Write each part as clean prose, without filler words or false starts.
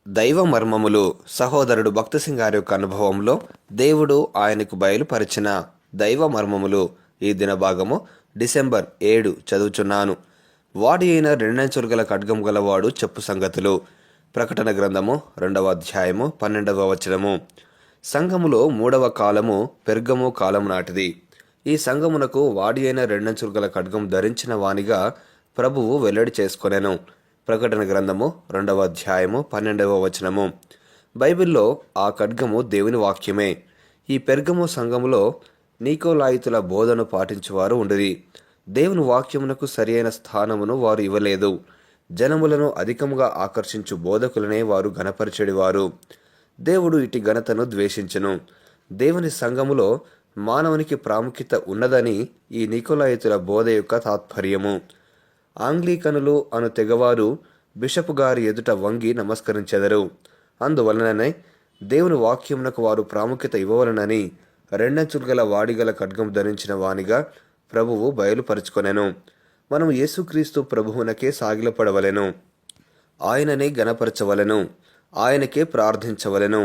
దైవ మర్మములు సహోదరుడు భక్తసింగ్ గారి యొక్క అనుభవంలో దేవుడు ఆయనకు బయలుపరిచిన దైవ మర్మములు ఈ దిన భాగము డిసెంబర్ 7 చదువుచున్నాను. వాడి అయిన రెండంచులు గల ఖడ్గం గలవాడు చెప్పు సంగతులు. ప్రకటన గ్రంథము 2వ అధ్యాయము 12వ వచనము. సంఘములో 3వ కాలము పెర్గము కాలము నాటిది. ఈ సంఘమునకు వాడి అయిన రెండంచులు గల ఖడ్గం ధరించిన వానిగా ప్రభువు వెల్లడి చేసుకొనెను. ప్రకటన గ్రంథము 2వ అధ్యాయము 12వ వచనము. బైబిల్లో ఆ ఖడ్గము దేవుని వాక్యమే. ఈ పెర్గము సంఘములో నీకోలాయితుల బోధను పాటించువారు ఉండిరి. దేవుని వాక్యమునకు సరియైన స్థానమును వారు ఇవ్వలేదు. జనములను అధికముగా ఆకర్షించు బోధకులనే వారు ఘనపరిచెడివారు. దేవుడు ఇటు ఘనతను ద్వేషించెను. దేవుని సంఘములో మానవునికి ప్రాముఖ్యత ఉన్నదని ఈ నికోలాయితుల బోధ యొక్క తాత్పర్యము. ఆంగ్లీకనులు అను తెగవారు బిషపు గారి ఎదుట వంగి నమస్కరించెదరు. అందువలననే దేవుని వాక్యమునకు వారు ప్రాముఖ్యత ఇవ్వవలనని రెండంచులు గల వాడిగల ఖడ్గం ధరించిన వానిగా ప్రభువు బయలుపరుచుకొనెను. మనం యేసుక్రీస్తు ప్రభువునకే సాగిలపడవలెను. ఆయననే గణపరచవలెను. ఆయనకే ప్రార్థించవలెను.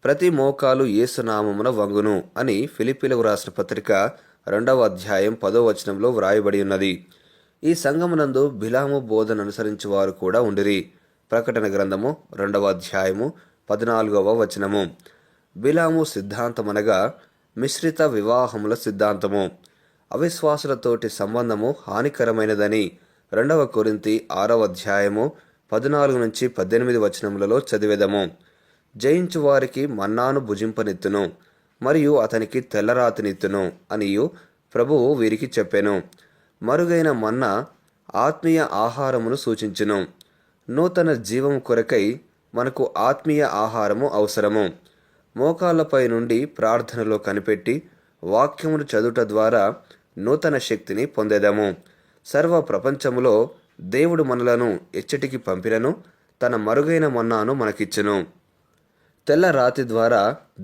ప్రతి మోకాలు యేసునామమున వంగును అని ఫిలిప్పీలకు రాసిన పత్రిక 2వ అధ్యాయం 10వ వచనంలో వ్రాయబడి ఉన్నది. ఈ సంఘమునందు బిలాము బోధన అనుసరించు వారు కూడా ఉండిరి. ప్రకటన గ్రంథము 2వ అధ్యాయము 14వ వచనము. బిలాము సిద్ధాంతమనగా మిశ్రిత వివాహముల సిద్ధాంతము. అవిశ్వాసులతోటి సంబంధము హానికరమైనదని 2వ కొరింథీ 6వ అధ్యాయము 14 నుంచి 18 వచనములలో చదివెదము. జయించు వారికి మన్నాను భుజింపనిత్తును మరియు అతనికి తెల్లరాతినిత్తును అనియు ప్రభువు వీరికి చెప్పెను. మరుగైన మన్నా ఆత్మీయ ఆహారమును సూచించును. నూతన జీవము కొరకై మనకు ఆత్మీయ ఆహారము అవసరము. మోకాళ్ళపై నుండి ప్రార్థనలో కనిపెట్టి వాక్యమును చదువుట ద్వారా నూతన శక్తిని పొందెదము. సర్వ ప్రపంచములో దేవుడు మనలను ఎచ్చటికి పంపినను తన మరుగైన మన్నాను మనకిచ్చును. తెల్ల రాతి ద్వారా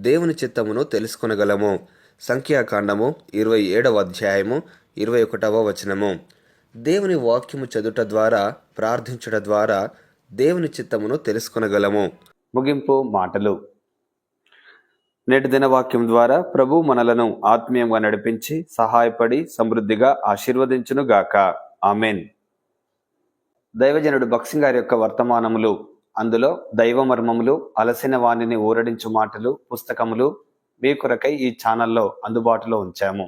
దేవుని చిత్తమును తెలుసుకొనగలము. సంఖ్యాకాండము 27వ అధ్యాయము 21వ వచనము. దేవుని వాక్యము చదువుట ద్వారా ప్రార్థించుట ద్వారా దేవుని చిత్తమును తెలుసుకొనగలము. ముగింపు మాటలు. నేటి దిన వాక్యం ద్వారా ప్రభు మనలను ఆత్మీయంగా నడిపించి సహాయపడి సమృద్ధిగా ఆశీర్వదించును గాక. ఆమెన్. దైవజనుడు భక్సింగ్ గారి యొక్క వర్తమానములు, అందులో దైవ మర్మములు, అలసిన వాణిని ఊరడించు మాటలు పుస్తకములు మీ కొరకై ఈ ఛానల్లో అందుబాటులో ఉంచాము.